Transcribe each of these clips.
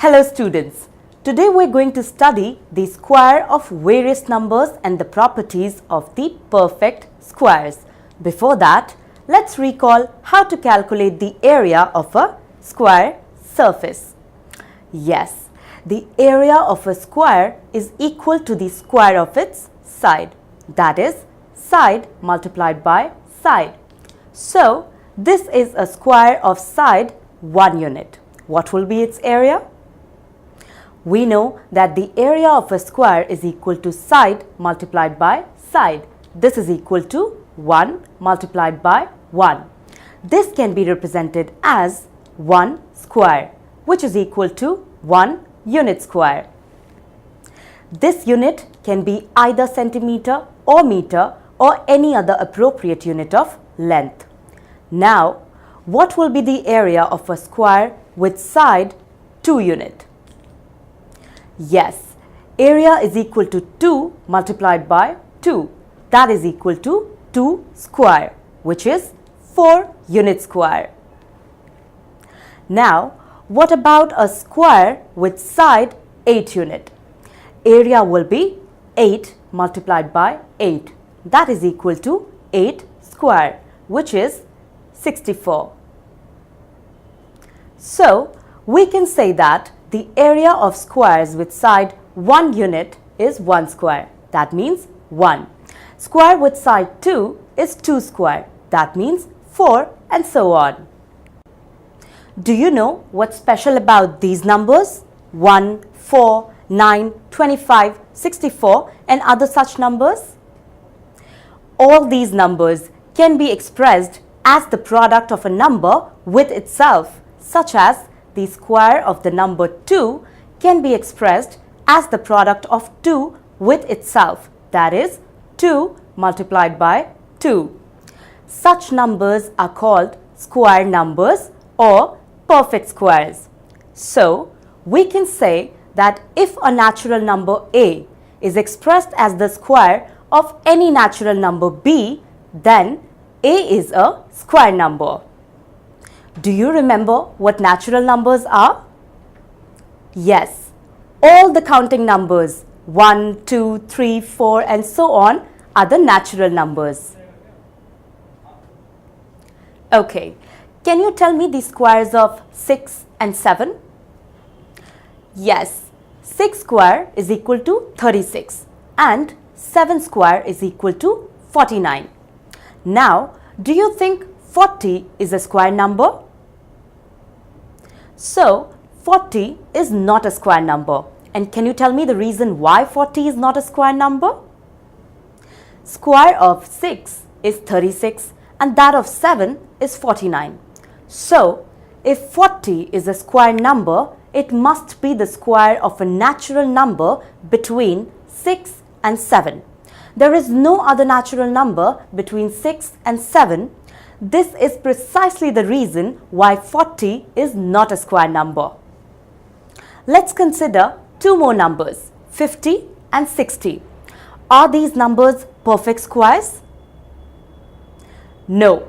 Hello students, today we are going to study the square of various numbers and the properties of the perfect squares. Before that, let's recall how to calculate the area of a square surface. Yes, the area of a square is equal to the square of its side, that is, side multiplied by side. So, this is a square of side 1 unit. What will be its area? We know that the area of a square is equal to side multiplied by side. This is equal to 1 multiplied by 1. This can be represented as 1 square, which is equal to 1 unit square. This unit can be either centimeter or meter or any other appropriate unit of length. Now, what will be the area of a square with side 2 unit? Yes, area is equal to 2 multiplied by 2. That is equal to 2 square, which is 4 unit square. Now, what about a square with side 8 unit? Area will be 8 multiplied by 8. That is equal to 8 square, which is 64. So, we can say that the area of squares with side 1 unit is 1 square. That means 1. Square with side 2 is 2 square. That means 4 and so on. Do you know what's special about these numbers? 1, 4, 9, 25, 64 and other such numbers? All these numbers can be expressed as the product of a number with itself, such as the square of the number 2 can be expressed as the product of 2 with itself, that is 2 multiplied by 2. Such numbers are called square numbers or perfect squares. So, we can say that if a natural number a is expressed as the square of any natural number b, then a is a square number. Do you remember what natural numbers are? Yes, all the counting numbers 1, 2, 3, 4 and so on are the natural numbers. Okay, can you tell me the squares of 6 and 7? Yes, 6 square is equal to 36 and 7 square is equal to 49. Now, do you think 40 is a square number? So, 40 is not a square number. And can you tell me the reason why 40 is not a square number? Square of 6 is 36 and that of 7 is 49. So, if 40 is a square number, it must be the square of a natural number between 6 and 7. There is no other natural number between 6 and 7. This is precisely the reason why 40 is not a square number. Let's consider two more numbers, 50 and 60. Are these numbers perfect squares? No,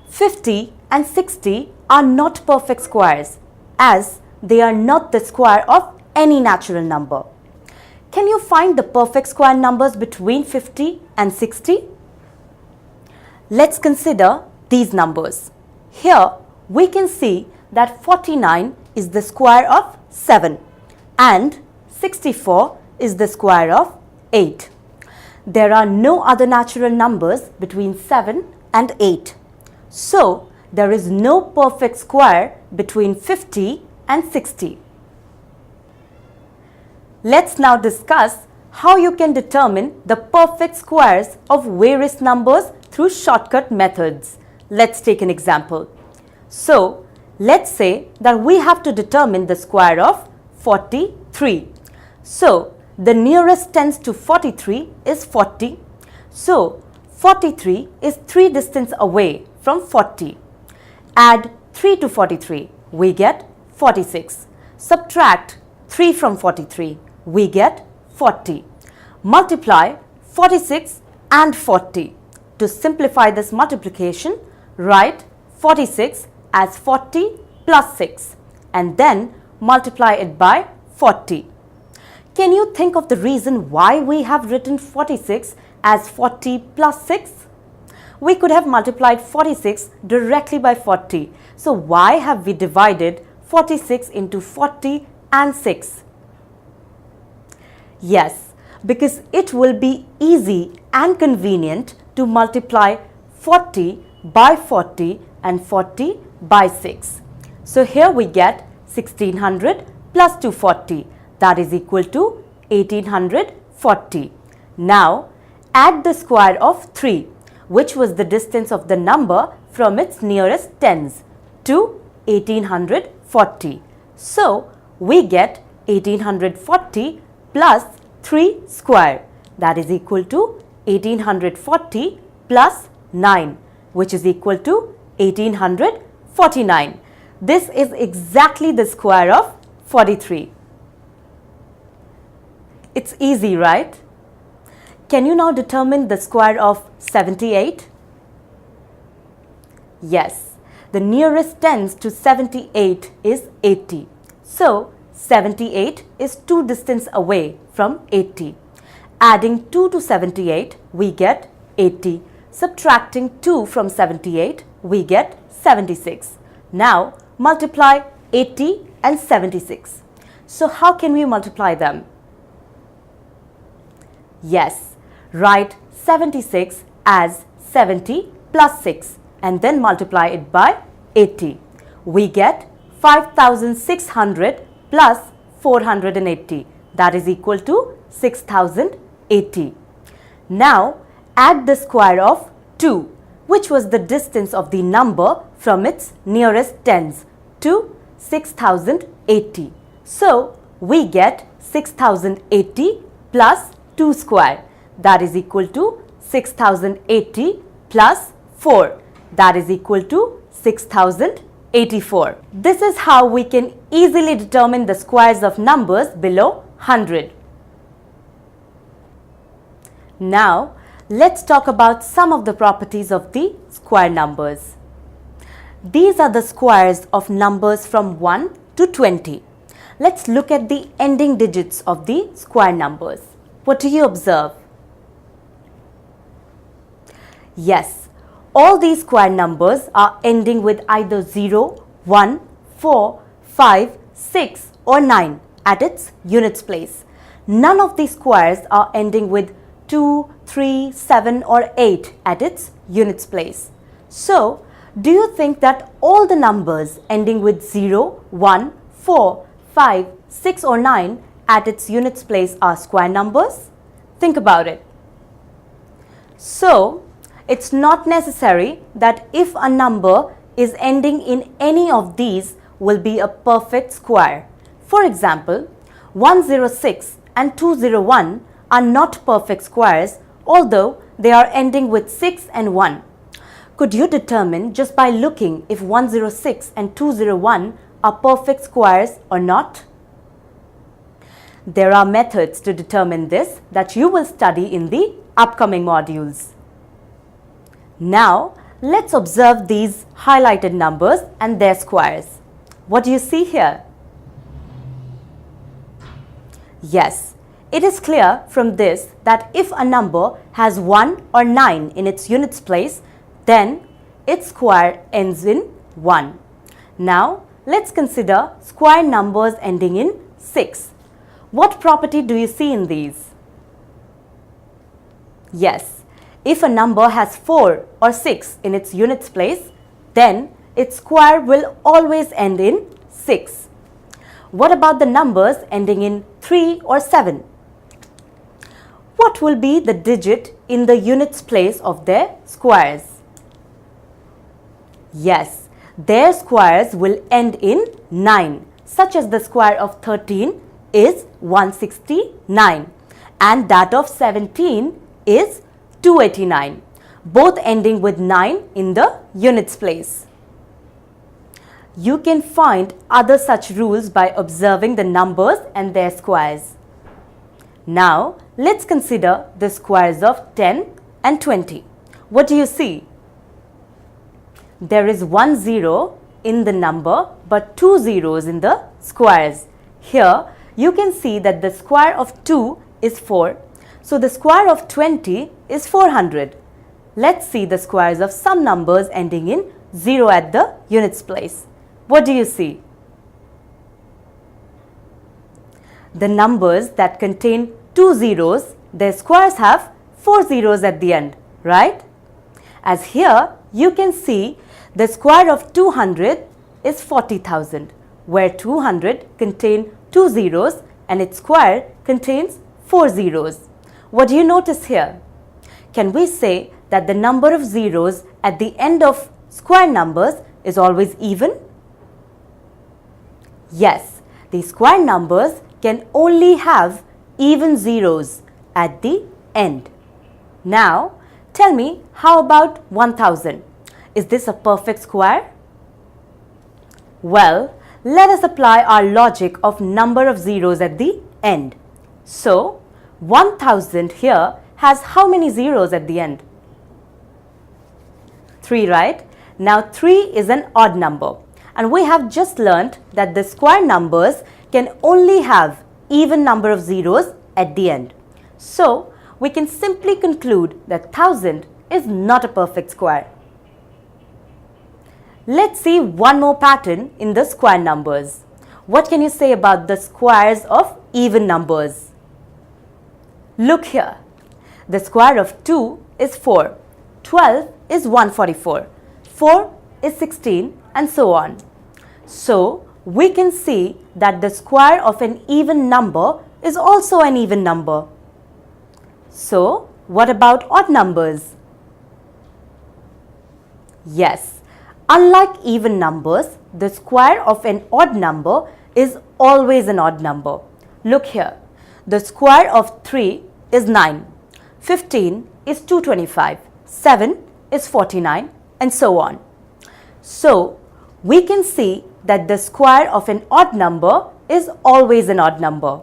50 and 60 are not perfect squares as they are not the square of any natural number. Can you find the perfect square numbers between 50 and 60? Let's consider these numbers. Here we can see that 49 is the square of 7 and 64 is the square of 8. There are no other natural numbers between 7 and 8. So, there is no perfect square between 50 and 60. Let's now discuss how you can determine the perfect squares of various numbers through shortcut methods. Let's take an example. So, let's say that we have to determine the square of 43. So, the nearest tens to 43 is 40. So, 43 is 3 distance away from 40. Add 3 to 43, we get 46. Subtract 3 from 43, we get 40. Multiply 46 and 40. To simplify this multiplication, write 46 as 40 plus 6 and then multiply it by 40. Can you think of the reason why we have written 46 as 40 plus 6? We could have multiplied 46 directly by 40. So why have we divided 46 into 40 and 6? Yes, because it will be easy and convenient to multiply 40 by 40 and 40 by 6. So here we get 1600 plus 240, that is equal to 1840. Now add the square of 3, which was the distance of the number from its nearest tens, to 1840. So we get 1840 plus 3 square, that is equal to 1840 plus 9, which is equal to 1849. This is exactly the square of 43. It's easy, right? Can you now determine the square of 78? Yes, the nearest tens to 78 is 80. So 78 is 2 distance away from 80. Adding 2 to 78, we get 80. Subtracting 2 from 78, we get 76. Now multiply 80 and 76. So how can we multiply them? Yes, write 76 as 70 plus 6 and then multiply it by 80. We get 5600 plus 480, that is equal to 6080. Now add the square of 2, which was the distance of the number from its nearest tens, to 6080. So we get 6080 plus 2 square, that is equal to 6080 plus 4, that is equal to 6084. This is how we can easily determine the squares of numbers below 100. Now let's talk about some of the properties of the square numbers. These are the squares of numbers from 1 to 20. Let's look at the ending digits of the square numbers. What do you observe? Yes, all these square numbers are ending with either 0, 1, 4, 5, 6 or 9 at its units place. None of these squares are ending with 2, 3, 7 or 8 at its units place. So, do you think that all the numbers ending with 0, 1, 4, 5, 6 or 9 at its units place are square numbers? Think about it. So, it's not necessary that if a number is ending in any of these will be a perfect square. For example, 106 and 201 are not perfect squares, although they are ending with 6 and 1. Could you determine just by looking if 106 and 201 are perfect squares or not? There are methods to determine this that you will study in the upcoming modules. Now, let's observe these highlighted numbers and their squares. What do you see here? Yes, it is clear from this that if a number has 1 or 9 in its units place, then its square ends in 1. Now, let's consider square numbers ending in 6. What property do you see in these? Yes, if a number has 4 or 6 in its units place, then its square will always end in 6. What about the numbers ending in 3 or 7? What will be the digit in the units place of their squares? Yes, their squares will end in 9, such as the square of 13 is 169 and that of 17 is 289, both ending with 9 in the units place. You can find other such rules by observing the numbers and their squares. Now, let's consider the squares of 10 and 20. What do you see? There is one zero in the number but two zeros in the squares. Here you can see that the square of 2 is 4. So the square of 20 is 400. Let's see the squares of some numbers ending in 0 at the units place. What do you see? The numbers that contain 2 zeros, their squares have 4 zeros at the end, right? As here you can see the square of 200 is 40,000, where 200 contain 2 zeros and its square contains 4 zeros. What do you notice here? Can we say that the number of zeros at the end of square numbers is always even? Yes, the square numbers can only have even zeros at the end. Now, tell me, how about 1000? Is this a perfect square? Well, let us apply our logic of number of zeros at the end. So, 1000 here has how many zeros at the end? 3, right? Now 3 is an odd number, and we have just learnt that the square numbers can only have even number of zeros at the end. So we can simply conclude that 1000 is not a perfect square. Let's see one more pattern in the square numbers. What can you say about the squares of even numbers? Look here. The square of 2 is 4, 12 is 144, 4 is 16, and so on. So we can see that the square of an even number is also an even number. So what about odd numbers? Yes, unlike even numbers, the square of an odd number is always an odd number. Look here. The square of 3 is 9, 15 is 225, 7 is 49, and so on. So we can see that the square of an odd number is always an odd number.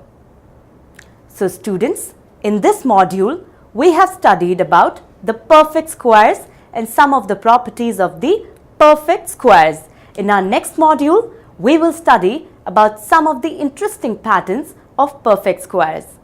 So students, in this module, we have studied about the perfect squares and some of the properties of the perfect squares. In our next module, we will study about some of the interesting patterns of perfect squares.